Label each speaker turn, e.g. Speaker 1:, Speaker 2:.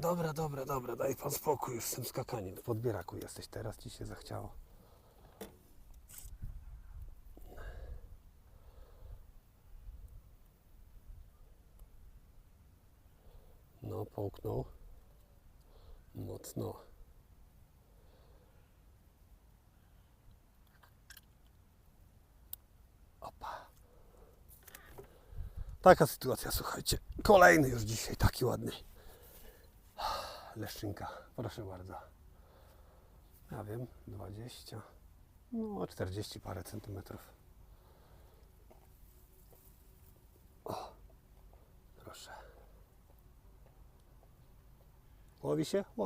Speaker 1: Dobra, dobra, dobra, daj pan spokój już z tym skakaniem. W podbieraku jesteś teraz, ci się zachciało. No, połknął. Mocno. Opa. Taka sytuacja, słuchajcie. Kolejny już dzisiaj, taki ładny. Leszczynka, proszę bardzo. Ja wiem, 20, no 40 parę centymetrów. O, proszę. Łowi się? Łowi.